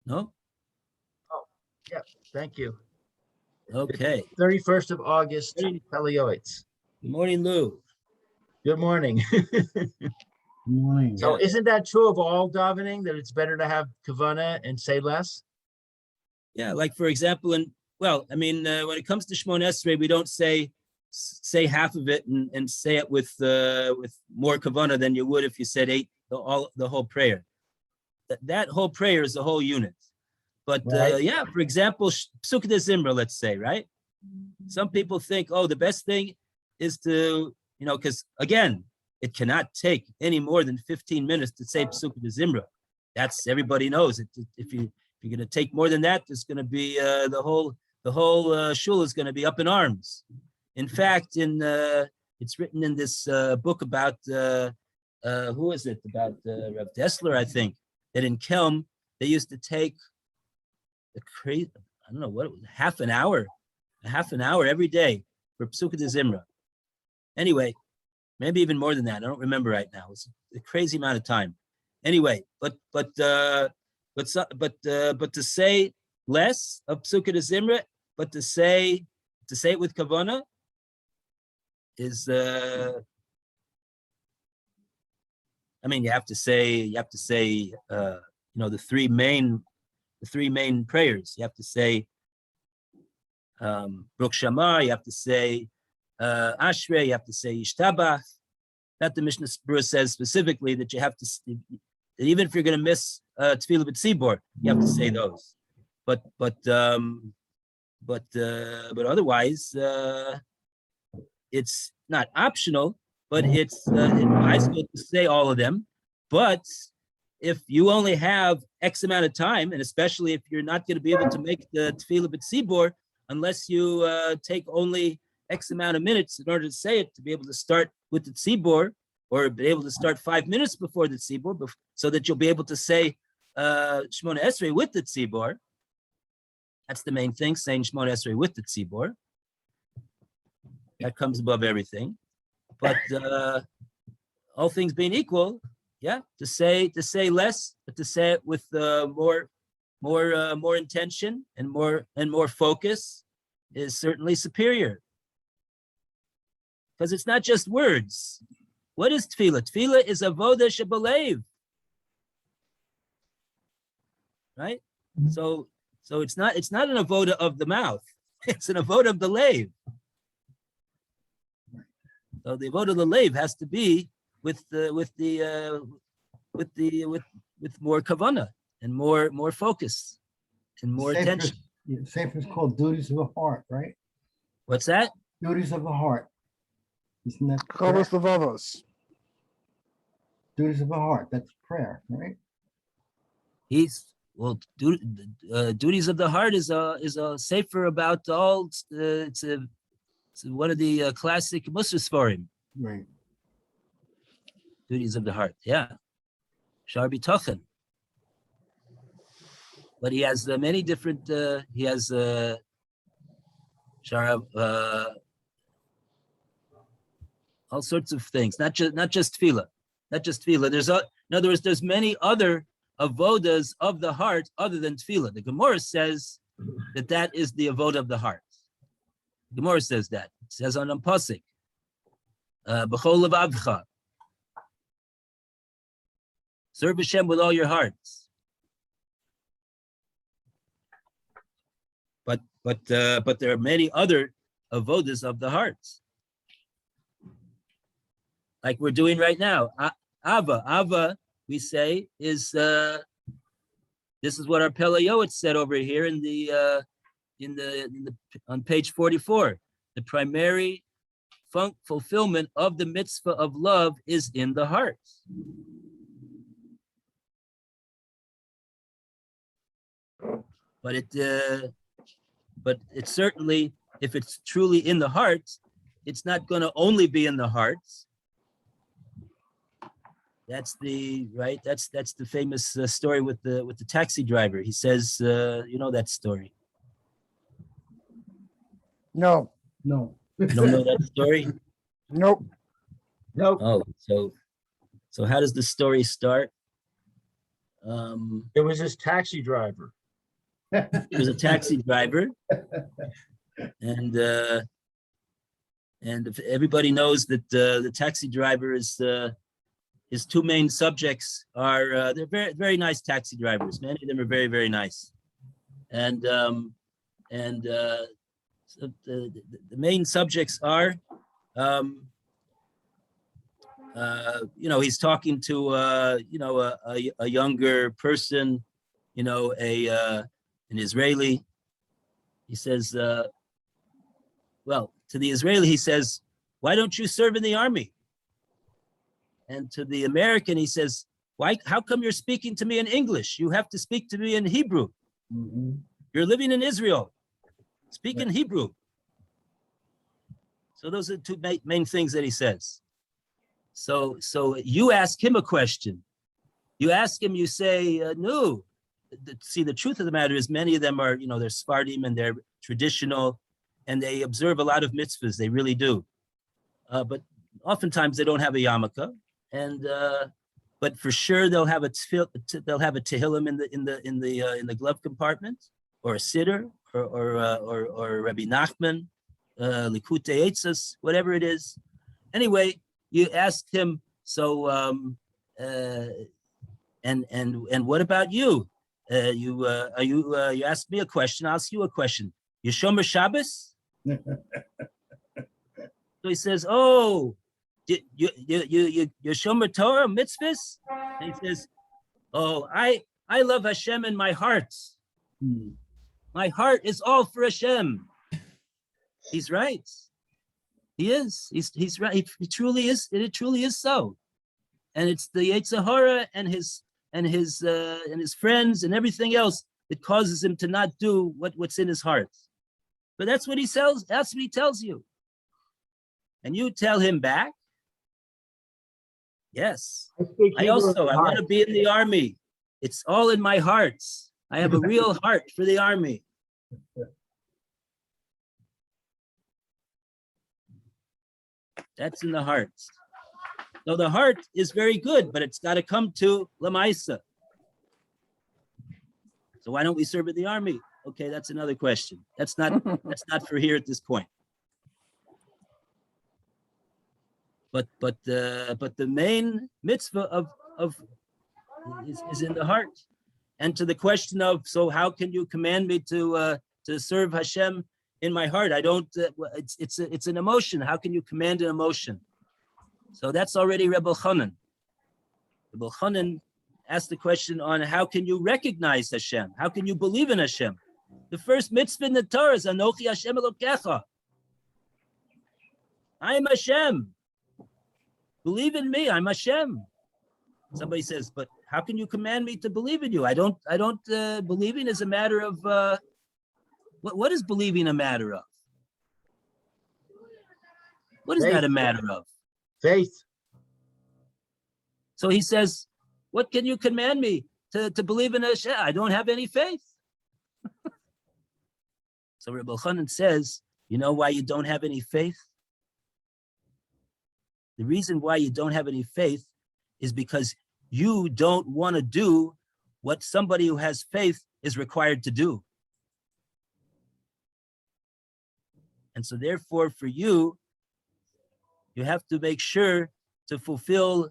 No? Oh, yeah. Thank you. Okay. 31st of August, Pele Yoetz. Good morning, Lou. Good morning. Good morning. So isn't that true of all davening, that it's better to have kavana and say less? Yeah, like for example, when it comes to Shmon Esrei, we don't say half of it and say it with more kavana than you would if you said the whole prayer. That whole prayer is a whole unit. But Right. yeah, for example, Psukei de Zimra, let's say, right? Some people think, oh, the best thing is to, because again, it cannot take any more than 15 minutes to say Psukei de Zimra. That's, everybody knows it. If you're going to take more than that, it's going to be the whole shul is going to be up in arms. In fact, it's written in this book about who is it? About Rav Dessler, I think, that in Kelm they used to take I don't know what it was, half an hour every day for Psukei de Zimra. Anyway, maybe even more than that. I don't remember right now. It's a crazy amount of time. Anyway, but to say less of Psukei de Zimra, but to say it with kavana is you have to say the three main prayers. You have to say Baruch Shama, you have to say Ashrei, you have to say Yishtabach. That the Mishnah Berurah says specifically that you have to, even if you're going to miss Tefillah B'Tzibor, you have to say those. But otherwise, it's not optional, but it's advisable to say all of them. But if you only have X amount of time, and especially if you're not going to be able to make the Tefillah B'Tzibor, unless you take only X amount of minutes in order to say it, to be able to start with the Tzibor, or be able to start 5 minutes before the Tzibor, so that you'll be able to say Shmona Esrei with the Tzibor. That's the main thing, saying Shmona Esrei with the Tzibor. That comes above everything. But all things being equal, yeah, to say less, but to say it with more intention and more focus is certainly superior. Because it's not just words. What is tefillah? Tefillah is avoda shebalev, right? So it's not an avoda of the mouth. It's an avoda of the lev. So the avoda of the lev has to be with more kavana and more focus and more attention. Sefer is called Duties of the Heart, right? What's that? Duties of the Heart. Isn't that Chovos Levavos. Duties of the Heart? That's prayer, right? Duties of the Heart is a sefer about all. It's one of the classic Musar Sforim. Right. Duties of the Heart, yeah. Shar B'Tochen. But he has many different. He has all sorts of things. Not just tefillah. Not just tefillah. In other words, there's many other avodas of the heart other than tefillah. The Gemara says that is the avoda of the heart. The Gemara says that. It says on pasuk, b'chol levavcha. Serve Hashem with all your hearts. But there are many other avodas of the hearts, like we're doing right now. Ava, we say, is this is what our Pele Yoetz said over here on page 44. The primary fulfillment of the mitzvah of love is in the heart. But it's certainly, if it's truly in the heart, it's not going to only be in the heart. That's the famous story with the taxi driver. He says, you know that story. No. No. You don't know that story? Nope. Nope. Oh, so how does the story start? It was his taxi driver. He was a taxi driver, and if everybody knows that the taxi driver is his two main subjects are they're very very nice taxi drivers. Many of them are very very nice, and so the main subjects are he's talking to a younger person, an Israeli. He says, well, to the Israeli, he says, why don't you serve in the army? And to the American, he says, how come you're speaking to me in English? You have to speak to me in Hebrew. Mhm. You're living in Israel. Speak in Hebrew. So those are the two main things that he says. So you ask him a question. You ask him, you say, no. See, the truth of the matter is many of them are, they're Sephardim and they're traditional and they observe a lot of mitzvahs. They really do. But oftentimes they don't have a yarmulke. And but for sure they'll have a tehillim in the glove compartment, or a siddur, or Rabbi Nachman, Likutei Eitzos, whatever it is. Anyway, you asked him, so and what about you? You asked me a question. I'll ask you a question. You shomer Shabbos? So he says, "Oh, you shomer Torah mitzvahs?" And he says, "Oh, I love Hashem in my heart. My heart is all for Hashem." He's right. He is. He's right. He truly is. It truly is so. And it's the Yetzer Hara and his friends and everything else that causes him to not do what's in his heart. But that's what he tells. That's what he tells you. And you tell him back, yes. I want to be in the army. It's all in my heart. I have a real heart for the army. That's in the heart. So the heart is very good, but it's got to come to Lamaisa. So why don't we serve in the army? Okay, that's another question. That's not for here at this point. But the main mitzvah is in the heart. And to the question of, so how can you command me to serve Hashem in my heart? I don't. It's an emotion. How can you command an emotion? So that's already Rebbe Chanan. Rebbe Chanan asked the question on how can you recognize Hashem? How can you believe in Hashem? The first mitzvah in the Torah is Anochi Hashem Elokecha. I am Hashem. Believe in me. I'm Hashem. Somebody says, but how can you command me to believe in you? I don't. Believing is a matter of. What is believing a matter of? What is that a matter of? Faith. So he says, what can you command me to believe in Hashem? I don't have any faith. So Rebbe Chanan says, you know why you don't have any faith? The reason why you don't have any faith is because you don't want to do what somebody who has faith is required to do. And so therefore for you, you have to make sure to fulfill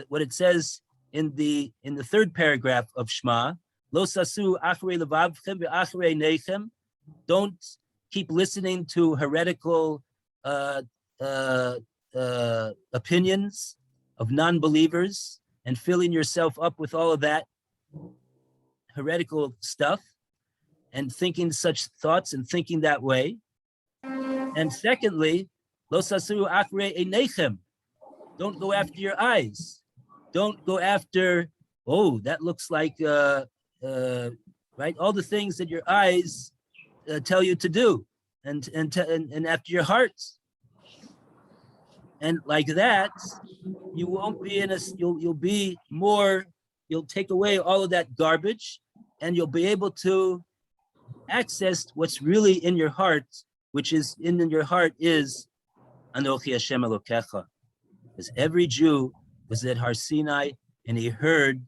what it says in the third paragraph of Shema. Lo sasu achrei levavchem ve'achrei neichem. Don't keep listening to heretical opinions of non-believers and filling yourself up with all of that heretical stuff and thinking such thoughts and thinking that way. And secondly, lo sasu achrei einechem. Don't go after your eyes. Don't go after, oh, that looks like, right? All the things that your eyes tell you to do, and after your heart. And like that, you won't be in a, you'll be more, you'll take away all of that garbage, and you'll be able to access what's really in your heart, which is in your heart is Anochi Hashem Elokecha. Because every Jew was at Har Sinai and he heard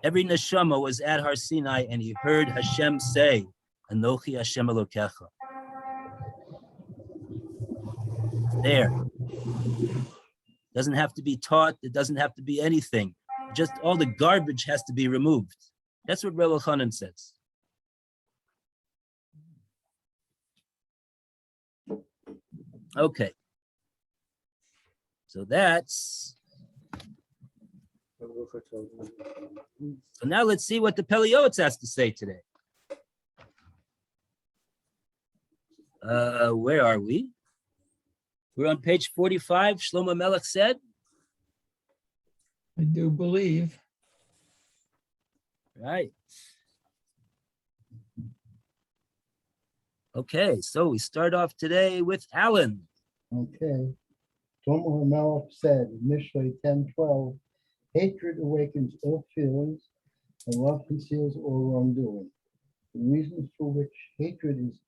Every neshama was at Har Sinai and he heard Hashem say, Anochi Hashem Elokecha. There. Doesn't have to be taught. It doesn't have to be anything. Just all the garbage has to be removed. That's what Reb Elchanan says. Okay. So that's. So now let's see what the Pele Yoetz has to say today. Where are we? We're on page 45. Shlomo Melech said. I do believe. Right. Okay, so we start off today with Alan. Okay. Shlomo HaMelech said, Mishlei 10:12, hatred awakens all feelings, and love conceals all wrongdoing. The reasons for which hatred is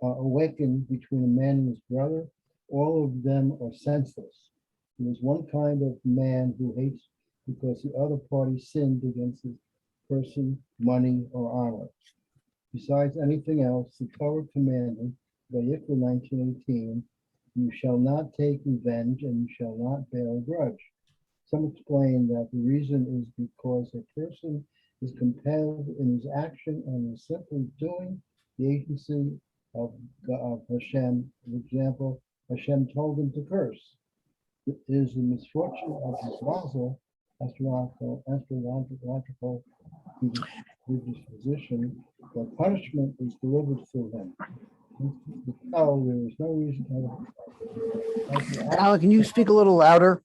awakened between a man and his brother, all of them are senseless. There is one kind of man who hates because the other party sinned against his person, money, or honor. Besides anything else, the Torah commanded, Vayikra 19:18, you shall not take revenge and you shall not bear a grudge. Some explain that the reason is because a person is compelled in his action and is simply doing the agency of Hashem. For example, Hashem told him to curse. It is the misfortune of his mazel, astrological predisposition, that punishment is delivered through him. No, there is no reason to. Alan, can you speak a little louder?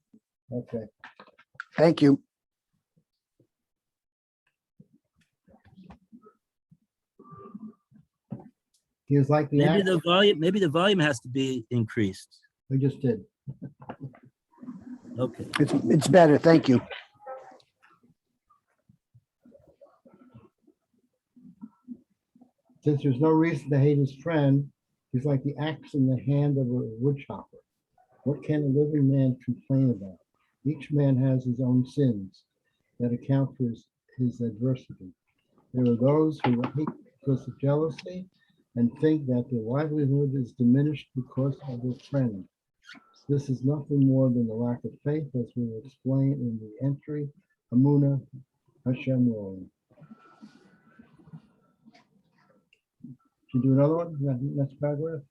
Okay. Thank you. He is like the Maybe act the volume has to be increased. we just did. Okay. It's better. Thank you. Since there's no reason to hate his friend, he's like the axe in the hand of a woodchopper. What can a living man complain about? Each man has his own sins that account for his adversity. There are those who hate because of jealousy and think that their livelihood is diminished because of their friend. This is nothing more than the lack of faith, as we will explain in the entry, Amuna Hashem Rolim. Should you do another one? Next paragraph.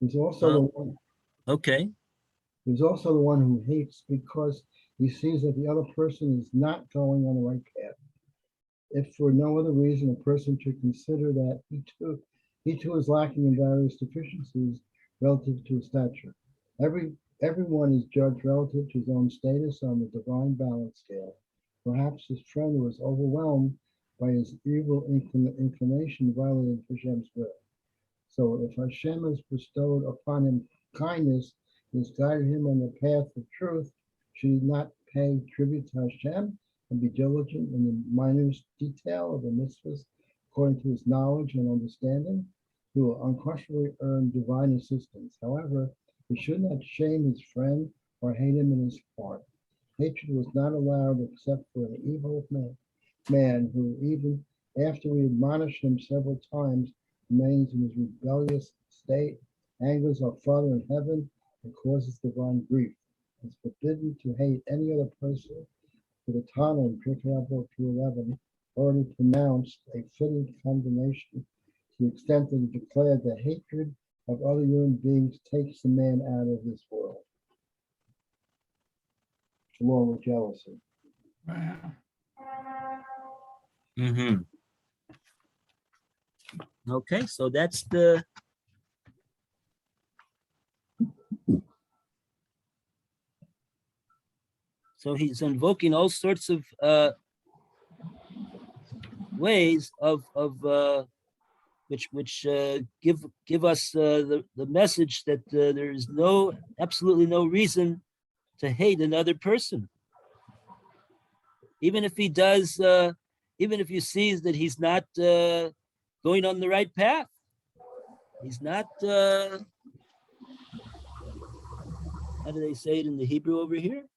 There's also the one. Okay. There's also the one who hates because he sees that the other person is not going on the right path. If for no other reason, a person should consider that he too is lacking in various deficiencies relative to his stature. Everyone is judged relative to his own status on the divine balance scale. Perhaps his friend was overwhelmed by his evil inclination violating Hashem's will. So if Hashem has bestowed upon him kindness, and has guided him on the path of truth, should he not pay tribute to Hashem and be diligent in the minutest detail of the mitzvahs according to his knowledge and understanding? He will unquestionably earn divine assistance. However, he should not shame his friend or hate him in his heart. Hatred was not allowed except for an evil man who, even after we admonish him several times, remains in his rebellious state, angers our Father in heaven, and causes divine grief. It's forbidden to hate any other person, for the Tana in Pirkei Avot 2:11 already pronounced a fitting condemnation to the extent that he declared the hatred of other human beings takes the man out of this world, along with jealousy. Wow. Mm-hmm. Okay, so that's the. So he's invoking all sorts of ways of which give us the message that there is absolutely no reason to hate another person, even if he does, even if he sees that he's not going on the right path. He's not. How do they say it in the Hebrew over here?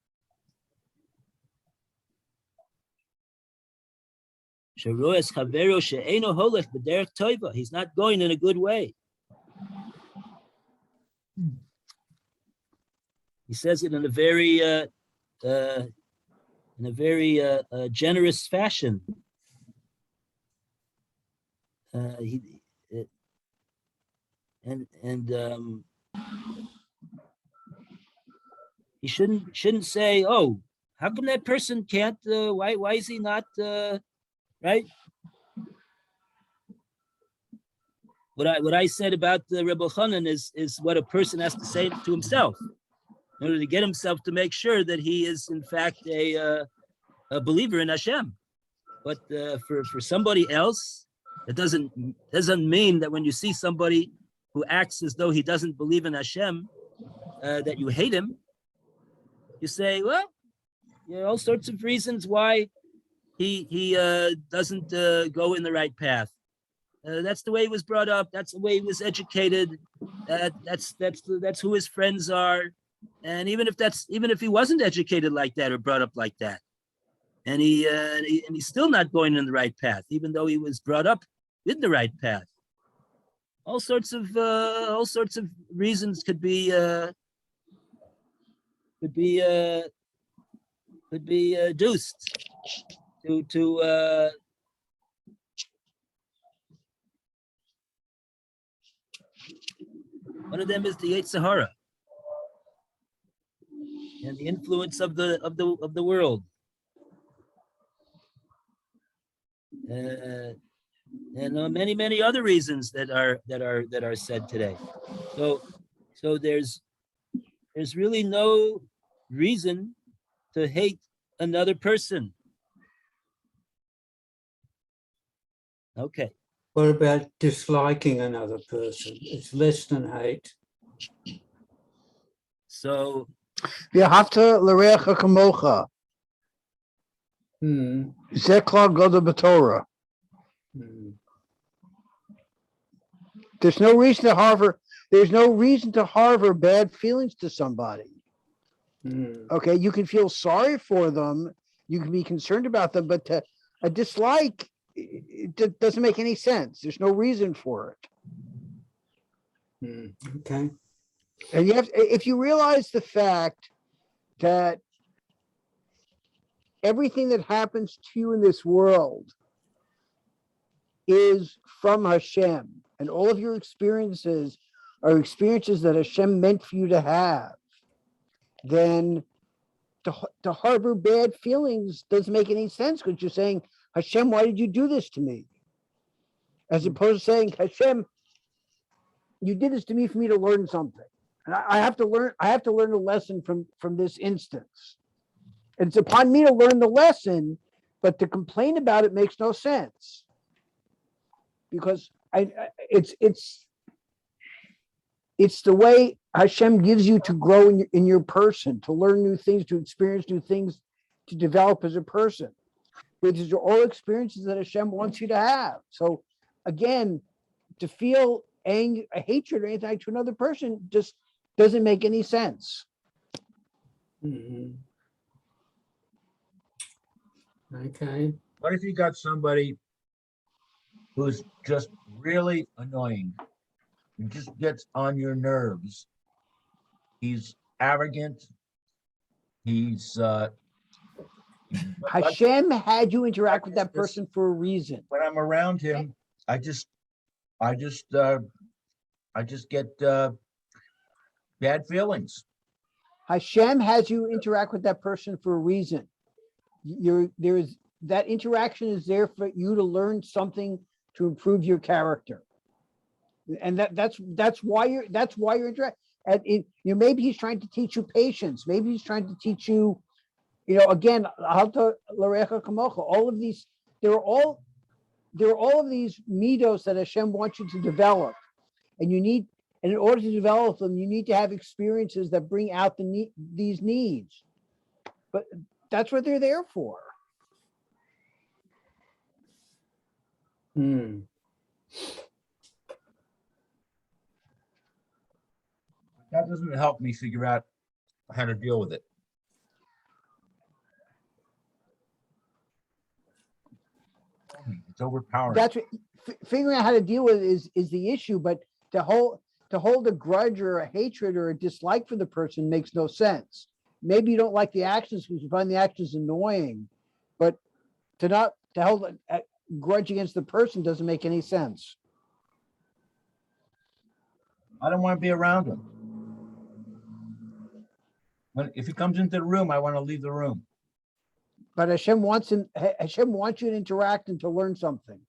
He's not going in a good way. He says it in a very generous fashion. He shouldn't say, "Oh, how come that person can't? Why is he not right?" What I said about the Rebbe Chanan is what a person has to say to himself in order to get himself to make sure that he is in fact a believer in Hashem. But for somebody else, it doesn't mean that when you see somebody who acts as though he doesn't believe in Hashem, that you hate him. You say, well, all sorts of reasons why he doesn't go in the right path. That's the way he was brought up. That's the way he was educated. That's who his friends are. And even if he wasn't educated like that or brought up like that, and he's still not going in the right path, even though he was brought up in the right path. All sorts of reasons could be adduced to one of them is the Yoetz and the influence of the world, and many other reasons that are said today. So there's really no reason to hate another person. Okay. What about disliking another person? It's less than hate. So V'ahavta l'reacha kamocha. Zeh klal gadol b'Torah. There's no reason to harbor bad feelings to somebody. Okay, you can feel sorry for them, you can be concerned about them, but a dislike, it doesn't make any sense. There's no reason for it. Okay. And if you realize the fact that everything that happens to you in this world is from Hashem, and all of your experiences are experiences that Hashem meant for you to have, then to harbor bad feelings doesn't make any sense, because you're saying, Hashem, why did you do this to me? As opposed to saying, Hashem, you did this to me for me to learn something. And I have to learn a lesson from this instance. And it's upon me to learn the lesson, but to complain about it makes no sense. Because it's the way Hashem gives you to grow in your person, to learn new things, to experience new things, to develop as a person. These are all experiences that Hashem wants you to have. So again, to feel anger, hatred or anything to another person just doesn't make any sense. Okay. What if you got somebody who's just really annoying and just gets on your nerves? He's arrogant. He's Hashem had you interact with that person for a reason. when I'm around him, I just get bad feelings. Hashem has you interact with that person for a reason. That interaction is there for you to learn something to improve your character, and that's why you're interacting. And maybe he's trying to teach you patience. Maybe he's trying to teach you, again, all of these. There are all of these midos that Hashem wants you to develop, and in order to develop them, you need to have experiences that bring out these needs. But that's what they're there for. That doesn't help me figure out how to deal with it. It's overpowering. That's what, figuring out how to deal with it is the issue, but to hold a grudge or a hatred or a dislike for the person makes no sense. Maybe you don't like the actions because you find the actions annoying, but to hold a grudge against the person doesn't make any sense. I don't want to be around him. If he comes into the room, I want to leave the room. But Hashem wants you to interact and to learn something.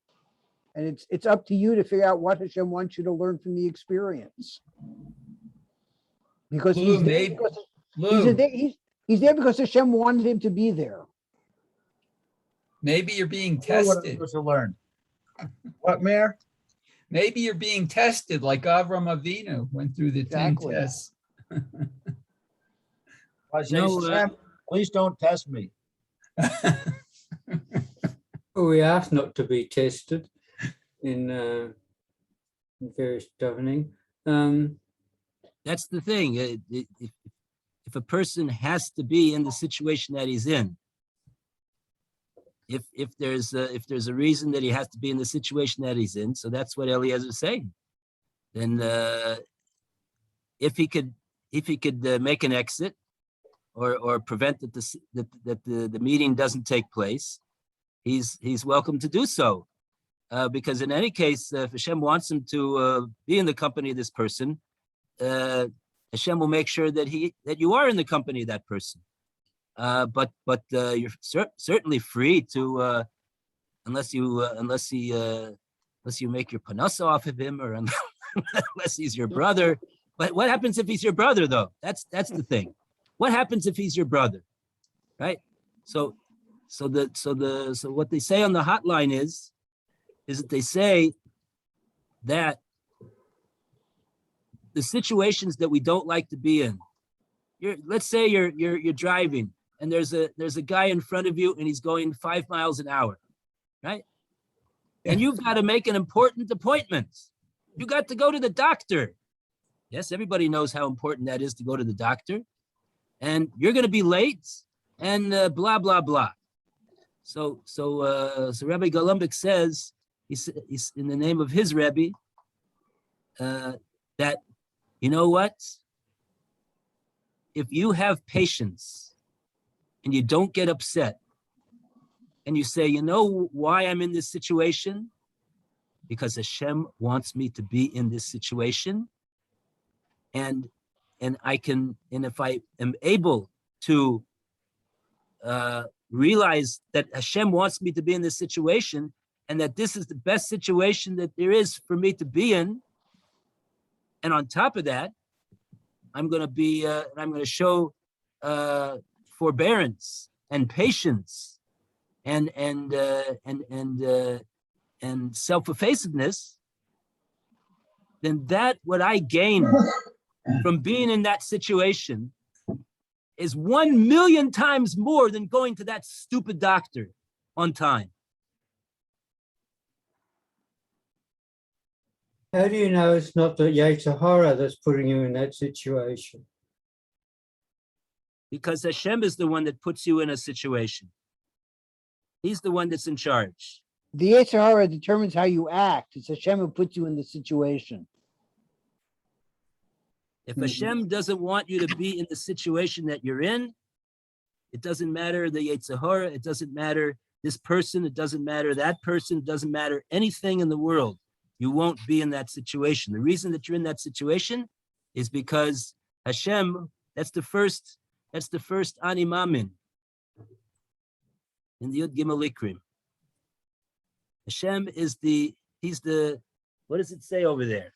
And it's up to you to figure out what Hashem wants you to learn from the experience. Because Lou, he's there maybe- because Lou, he's there because Hashem wanted him to be there. maybe you're being What am I tested. supposed to learn? What, Mayor? Maybe you're being tested like Avram Avinu went through the Exactly. 10 tests. I say, No, Sam, please don't test me. Well, we ask not to be tested in various davening. That's the thing. If a person has to be in the situation that he's in, if there's a reason that he has to be in the situation that he's in, so that's what Eliezer is saying. Then if he could make an exit or prevent that the meeting doesn't take place, he's welcome to do so. Because in any case, if Hashem wants him to be in the company of this person, Hashem will make sure that you are in the company of that person. But you're certainly free to, unless you make your panasa off of him, or unless he's your brother. But what happens if he's your brother, though? That's the thing. What happens if he's your brother, right? So what they say on the hotline is that they say that the situations that we don't like to be in. Let's say you're driving and there's a guy in front of you and he's going 5 miles an hour, right? And you've got to make an important appointment. You got to go to the doctor. Yes, everybody knows how important that is to go to the doctor. And you're going to be late and blah, blah, blah. So Rabbi Golumbik says, he's in the name of his Rebbe, that, you know what? If you have patience and you don't get upset and you say, you know why I'm in this situation? Because Hashem wants me to be in this situation. And if I am able to realize that Hashem wants me to be in this situation and that this is the best situation that there is for me to be in. And on top of that, I'm going to show forbearance and patience and self-effacedness. Then that what I gain from being in that situation is 1 million times more than going to that stupid doctor on time. How do you know it's not the Yetzer Hara that's putting you in that situation? Because Hashem is the one that puts you in a situation. He's the one that's in charge. The Yetzer Hara determines how you act. It's Hashem who puts you in the situation. If Hashem doesn't want you to be in the situation that you're in, it doesn't matter the Yetzer Hara, it doesn't matter this person, it doesn't matter that person, it doesn't matter anything in the world. You won't be in that situation. The reason that you're in that situation is because Hashem, that's the first Ani Mamin in the Yud Gimel Ikrim. Hashem is he's the, what does it say over there?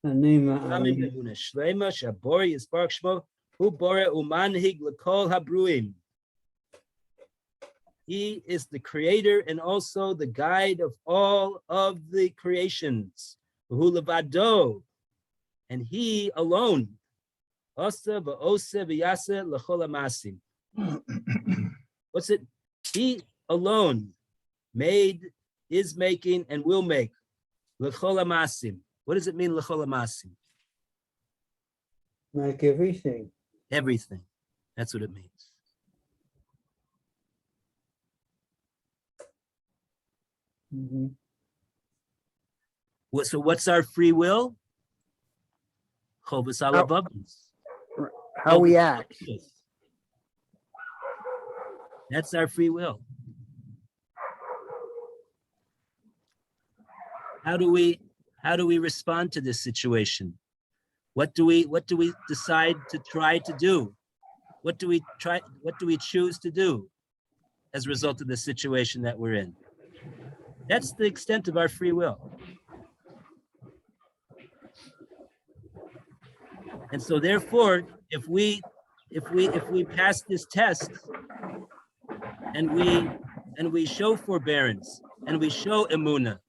Anima, Shlema Shabori Yispark Shmo Hu Bore Umanhig L'Kol Habruim. He is the creator and also the guide of all of the creations. Hu Levado, and he alone Osa v'ose v'yase l'chol ha'masim. What's it? He alone made, is making, and will make. L'chol ha'masim. What does it mean, l'chol ha'masim? Make everything. Everything. That's what it means. Mhm. So what's our free will? Chovos halavavos. How we act. That's our free will. How do we respond to this situation? What do we decide to try to do? What do we choose to do as a result of the situation that we're in? That's the extent of our free will. And so therefore, if we pass this test and we show forbearance and we show emunah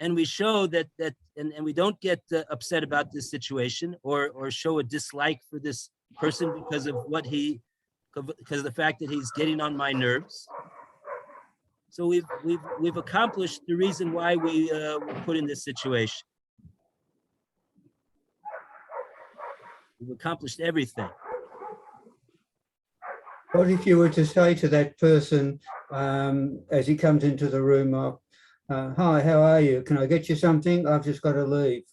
and we show that and we don't get upset about this situation or show a dislike for this person because of the fact that he's getting on my nerves. So we've accomplished the reason why we were put in this situation. We've accomplished everything. What if you were to say to that person as he comes into the room, hi, how are you? Can I get you something? I've just got to leave.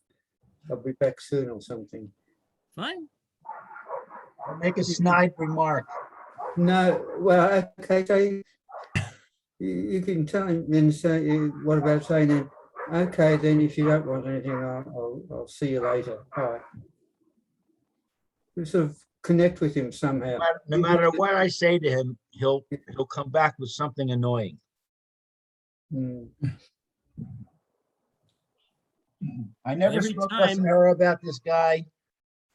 I'll be back soon or something. Fine. Make a snide remark. No, well, okay, so you can tell him then say, what about saying then, okay, then if you don't want anything, I'll see you later. Bye. You sort of connect with him somehow. No matter what I say to him, he'll come back with something annoying. Mm. I never Every spoke time- to her about this guy.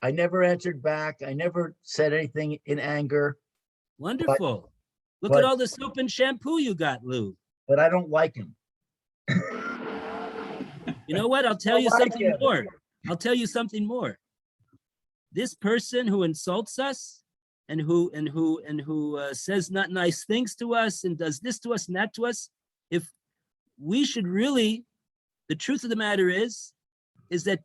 I never answered back. I never said anything in anger, Wonderful. Look but- at all the soap and shampoo you got, Lou. but I don't like him. You know what? I'll tell you I like something him. more. I'll tell you something more. This person who insults us and who says not nice things to us and does this to us and that to us, if we should really, the truth of the matter is that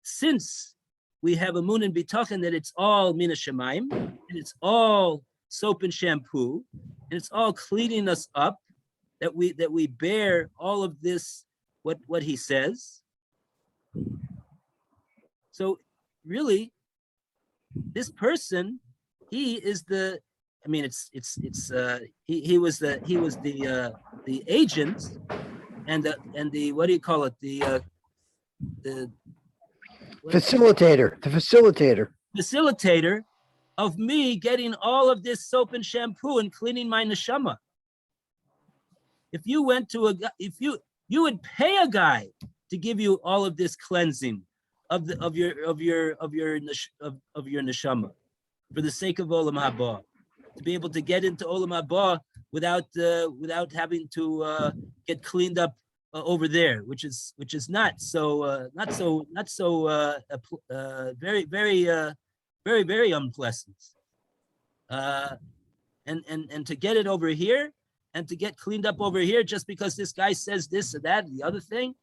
since we have emunah and bitachon that it's all mina shemayim and it's all soap and shampoo and it's all cleaning us up, that we bear all of this what he says. So really, this person, he is the, I mean, he was the agent and the what do you call it? The facilitator of me getting all of this soap and shampoo and cleaning my neshama. If you went to you would pay a guy to give you all of this cleansing of your neshama for the sake of olam haba, to be able to get into olam haba without having to get cleaned up over there, which is not so very unpleasant, and to get it over here and to get cleaned up over here just because this guy says this or that and the other thing,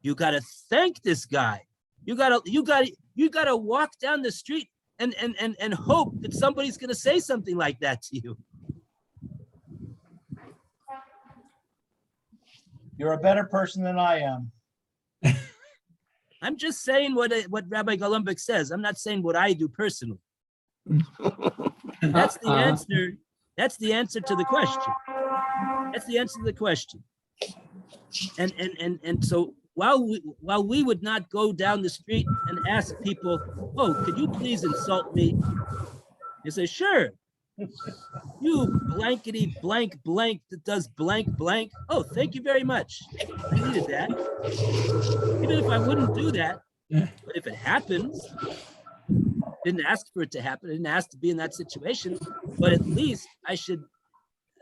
you got to thank this guy. You got to walk down the street and hope that somebody's going to say something like that to you. You're a better person than I am. I'm just saying what Rabbi Golumbek says. I'm not saying what I do personally. That's the answer. That's the answer to the question. That's the answer to the question. And so while we would not go down the street and ask people, oh, could you please insult me? You say, sure. You blankety blank blank that does blank blank. Oh, thank you very much. I needed that. Even if I wouldn't do that, but if it happens, didn't ask for it to happen, I didn't ask to be in that situation, but at least I should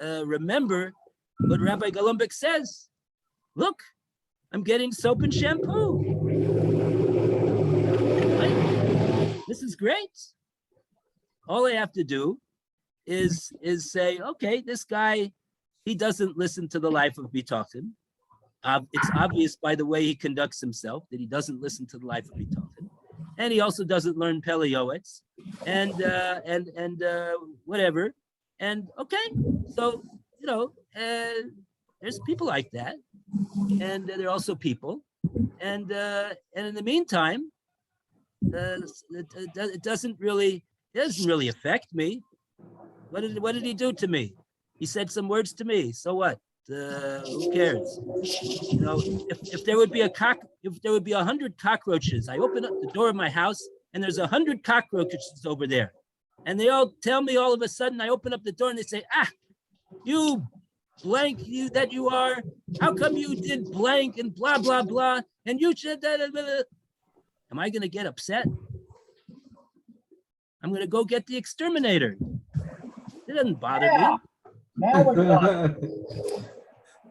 remember what Rabbi Golumbek says. Look, I'm getting soap and shampoo. This is great. All I have to do is say, okay, this guy, he doesn't listen to the life of Bitochen. It's obvious by the way he conducts himself that he doesn't listen to the life of Bitochen. And he also doesn't learn Pele Yoetz and whatever. And okay, so, there's people like that. And there are also people. And in the meantime, it doesn't really affect me. What did he do to me? He said some words to me. So what? Who cares? If there would be 100 cockroaches, I open up the door of my house and there's 100 cockroaches over there, and they all tell me all of a sudden. I open up the door and they say, you blank, you that you are. How come you did blank and blah blah blah? And you should. Am I going to get upset? I'm going to go get the exterminator. It doesn't bother me. Now we're talking.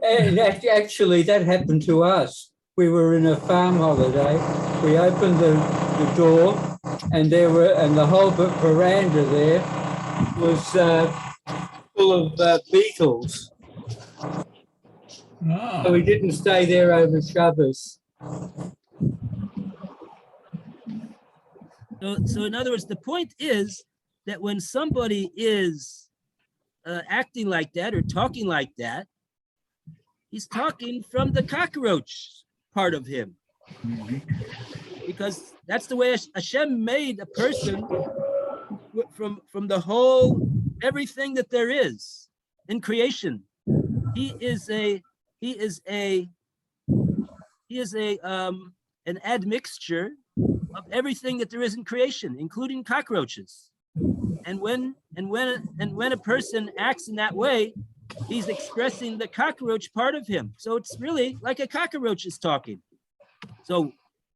And actually, that happened to us. We were in a farm holiday. We opened the door, and the whole veranda there was full of beetles. So we didn't stay there over Shabbos. So in other words, the point is that when somebody is acting like that or talking like that, he's talking from the cockroach part of him. Because that's the way Hashem made a person from the whole, everything that there is in creation. He is an admixture of everything that there is in creation, including cockroaches. And when a person acts in that way, he's expressing the cockroach part of him. So it's really like a cockroach is talking. So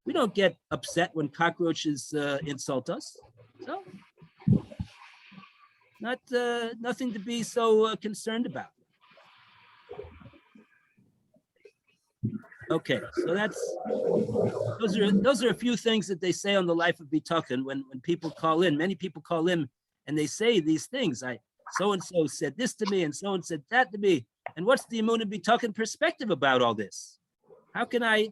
we don't get upset when cockroaches insult us. So nothing to be so concerned about. Okay, so those are a few things that they say on the life of Bitochen when people call in. Many people call in and they say these things. So-and-so said this to me and so-and said that to me. And what's the Emunah Bitochen perspective about all this? How can I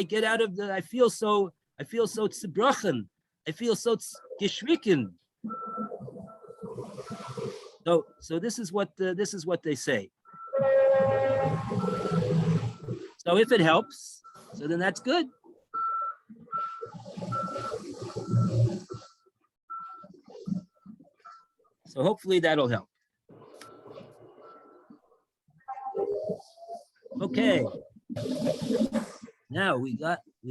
get out of the, I feel so tzibrochen. I feel so geschriken. So this is what they say. So if it helps, so then that's good. So hopefully that'll help. Okay. Now we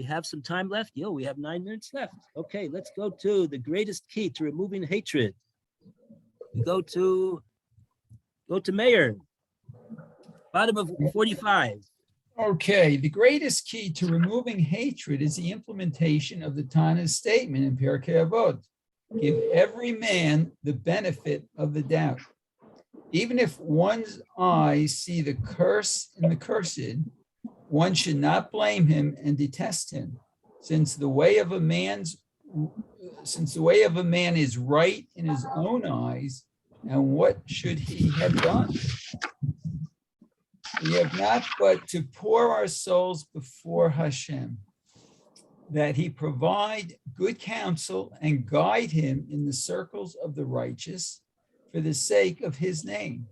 have some time left. We have 9 minutes left. Okay, let's go to the greatest key to removing hatred. We go to Mayor, bottom of 45. Okay, the greatest key to removing hatred is the implementation of the Tana's statement in Pirkei Avot. Give every man the benefit of the doubt. Even if one's eyes see the curse in the cursed, one should not blame him and detest him, since the way of a man is right in his own eyes, and what should he have done? We have not but to pour our souls before Hashem, that he provide good counsel and guide him in the circles of the righteous for the sake of his name.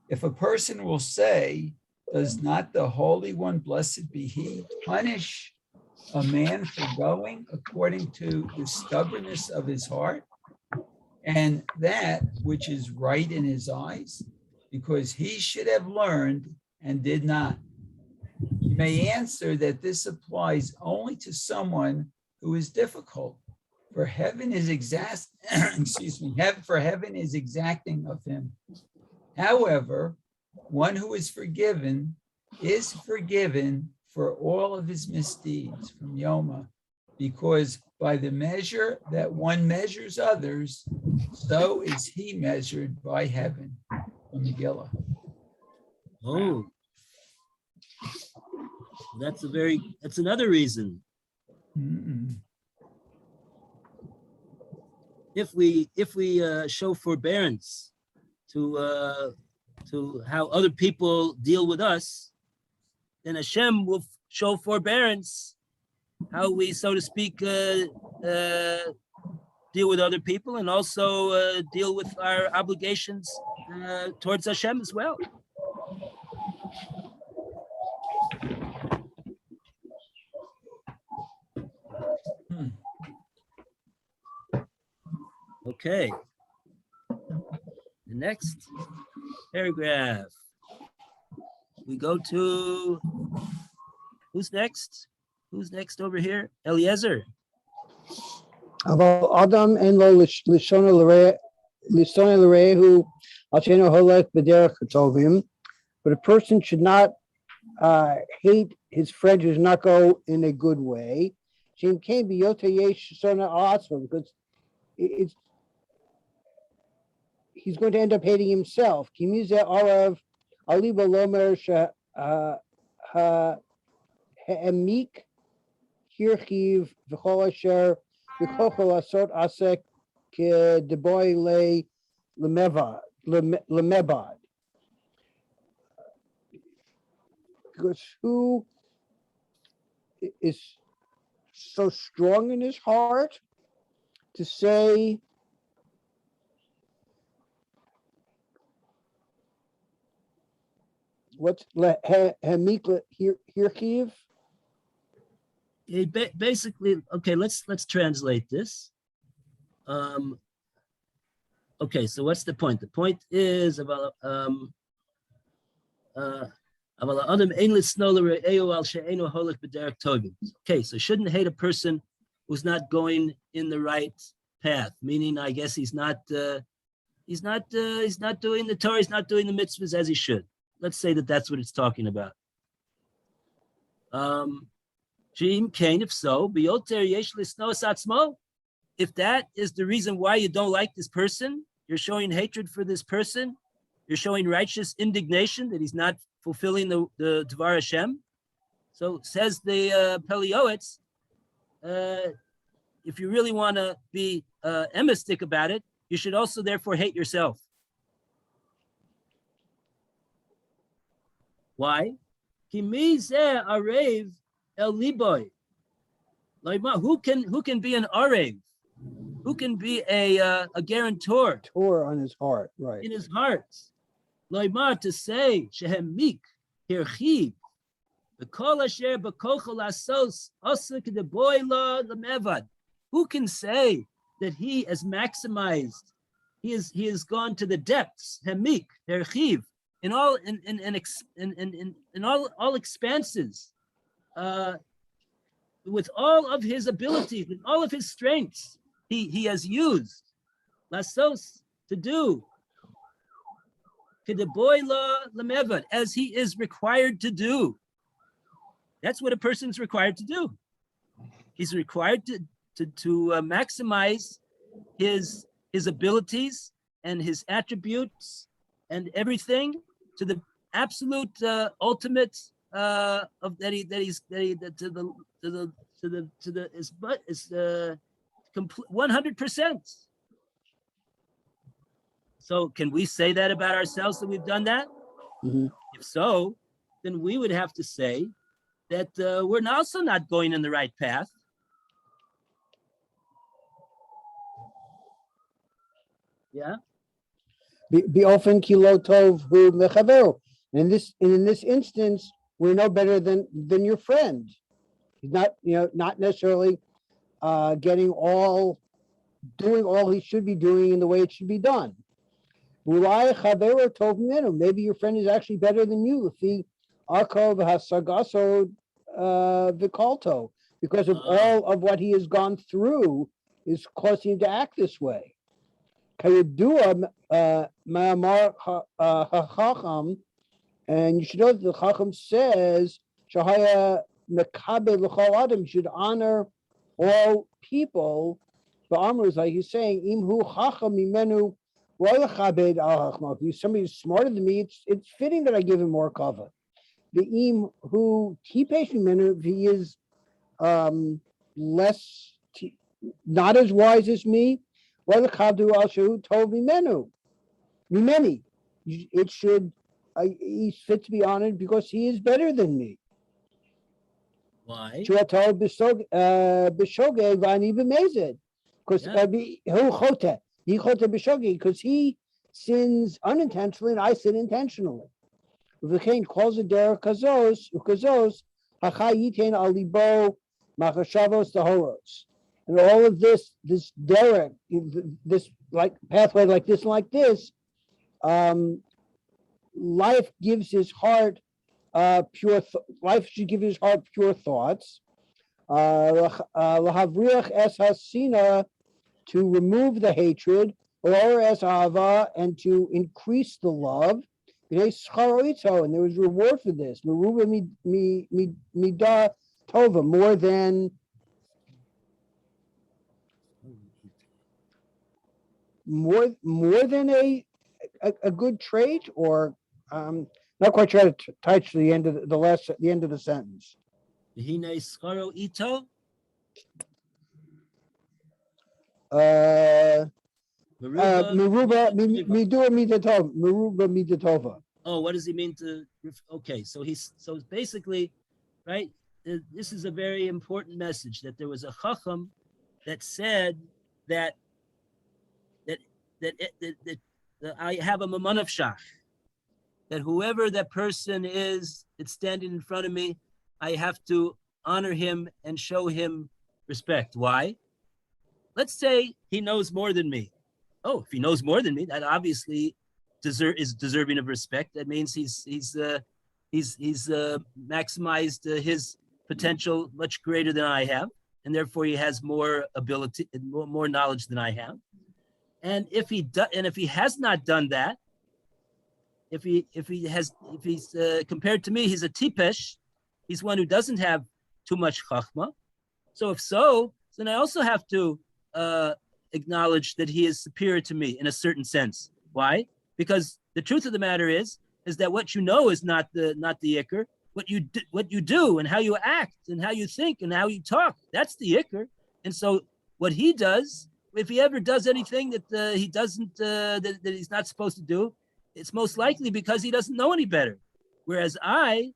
If a person will say, does not the Holy One, blessed be he, punish a man for going according to the stubbornness of his heart and that which is right in his eyes, because he should have learned and did not? You may answer that this applies only to someone who is difficult, for heaven is heaven is exacting of him. However, one who is forgiven for all of his misdeeds, from Yoma, because by the measure that one measures others, so is he measured by heaven, from Megillah. Oh, that's another reason. Mm-mm. if we show forbearance to how other people deal with us, then Hashem will show forbearance how we, so to speak, deal with other people, and also deal with our obligations towards Hashem as well. Okay. The next paragraph. We go to, who's next? Who's next over here? Eliezer. אבל אדם אין לו לשון לרעהו על שאינו הולך בדרך הטובים, but a person should not hate his friend who does not go in a good way. שאם כן בהיותו יש שונא על עצמו, because he's going to end up hating himself. כי מזה ערב עליבו לומר שהעמיק הרחיב וכל אשר וכוחו לעשות עשה כדבוי למבד. Because who is so strong in his heart to say what's Hamik Hirkiv? Basically, okay, let's translate this. Okay, so what's the point? The point is about okay, so shouldn't hate a person who's not going in the right path, meaning I guess he's not doing the Torah, he's not doing the mitzvahs as he should. Let's say that that's what it's talking about. If so, if that is the reason why you don't like this person, you're showing hatred for this person, you're showing righteous indignation that he's not fulfilling the Dvar Hashem. So says the Pele Yoetz, if you really want to be emistic about it, you should also therefore hate yourself. Why? Who can be an arev? Who can be a guarantor? Torah on his heart, right? In his heart. Loimar, to say shehemik hirchiv b'kol asher b'kochel asos osik deboila lemevad. Who can say that he has maximized? He has gone to the depths. Hemik hirchiv in all expanses, with all of his abilities and all of his strengths, he has used lasos to do as he is required to do. That's what a person is required to do. He's required to maximize his abilities and his attributes and everything to the absolute ultimate of that he's complete 100%. So can we say that about ourselves, that we've done that? Mm-hmm. If so, then we would have to say that we're also not going in the right path. Yeah. Be often kilo tov hu mechaveru. In this instance, we're no better than your friend. He's not necessarily doing all he should be doing in the way it should be done. Maybe your friend is actually better than you. Because of all of what he has gone through is causing him to act this way. And you should know that the Chacham says you should honor all people. The Amr is like he's saying, if somebody's smarter than me, it's fitting that I give him more kavod. The im who if he is less not as wise as me, Well, Kadu Ashu told me many. It should, he's fit to be honored because he is better than me. Why? Because because he sins unintentionally and I sin intentionally. V'chein calls it derech kazos hachayiten alibo machashavos tahoros. And all of this derech, this like pathway like this, life gives his heart life should give his heart pure thoughts. Lahavriach es hasina, to remove the hatred, or es ahava, and to increase the love. And there is reward for this. Meruba midah tova, more than a good trait, or not quite sure how to touch the end of the end of the sentence. Hine scharo ito. Meruba midatova. Oh, what does he mean to? Okay, so basically, right. This is a very important message, that there was a chacham that said that I have a maman of shach, that whoever that person is that's standing in front of me, I have to honor him and show him respect. Why? Let's say he knows more than me. Oh, if he knows more than me, that obviously is deserving of respect. That means he's maximized his potential much greater than I have, and therefore he has more ability and more knowledge than I have. And if he has not done that, if he's compared to me, he's a tipesh. He's one who doesn't have too much chachma. So if so, then I also have to acknowledge that he is superior to me in a certain sense. Why? Because the truth of the matter is that what you know is not the ikr. What you do and how you act and how you think and how you talk, that's the ikr. And so what he does, if he ever does anything that he doesn't that he's not supposed to do, it's most likely because he doesn't know any better, whereas I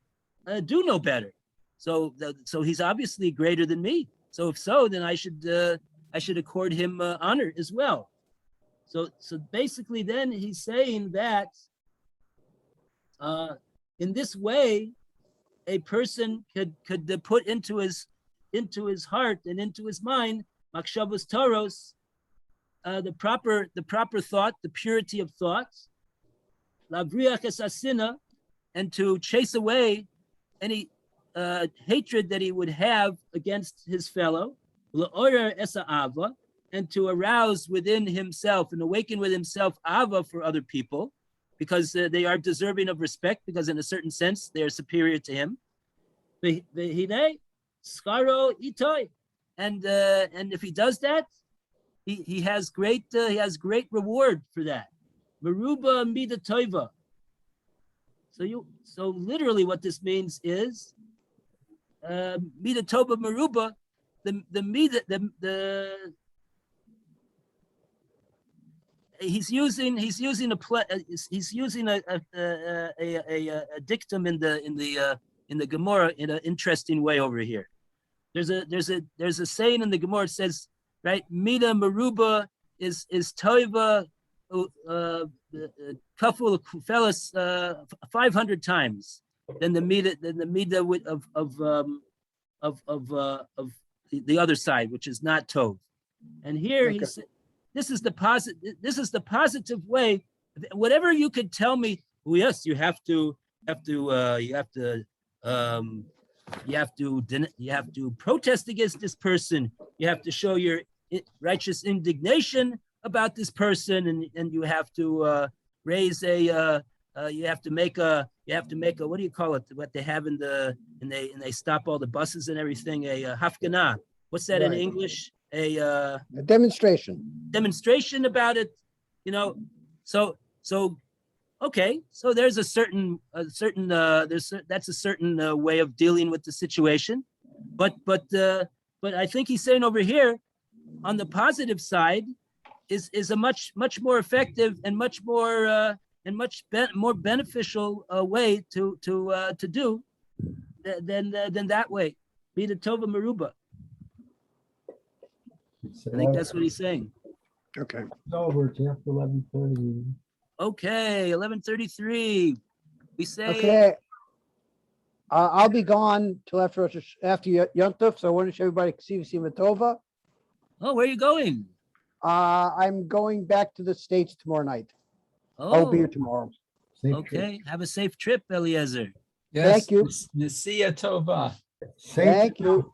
do know better. So he's obviously greater than me. So if so, then I should accord him honor as well. So basically, then he's saying that in this way, a person could put into his heart and into his mind makshavos toros, the proper thought, the purity of thoughts, lavriach es asina, and to chase away any hatred that he would have against his fellow, la'orer es ha'ava, and to arouse within himself and awaken with himself ava for other people, because they are deserving of respect, because in a certain sense they are superior to him. V'hinei scharo itoi, and if he does that, he has great reward for that. Meruba mida toiva. So literally what this means is mida tova meruba, he's using a dictum in the Gemara in an interesting way over here. There's a saying in the Gemara. It says, right, mida meruba is toiva kaful fellas 500 times than the mida of the other side, which is not tov. And here he said, this is the positive way. Whatever you could tell me, well, yes, you have to protest against this person. You have to show your righteous indignation about this person, and you have to raise you have to make a what do you call it? What they have and they stop all the buses and everything. A hafganah. What's that in English? A demonstration about it. So okay. So there's that's a certain way of dealing with the situation. But I think he's saying over here, on the positive side, is a much more effective and much more more beneficial way to do than that way. Be the Tova Meruba. It's I think that's what he's saying. Okay. over. It's after 11:30. Okay, 11:33. We say Okay. I'll be gone till after Yom Tov, so I want to wish everybody Ksiva Tova. oh, where are you going? I'm going back to the States tomorrow night. I'll be Oh, here tomorrow. Safe okay. Have a safe trip, Eliezer. Yes, Thank you. Nasiya Tova. trip. Safe Thank you.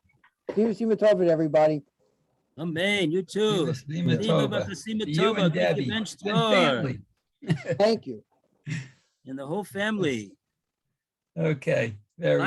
Ksiva Tova to everybody. Amen. You too. Nasiya Tova. Chasima To you Tova, and make your Debbie bench and door. family. Thank you. And the whole family. Okay, very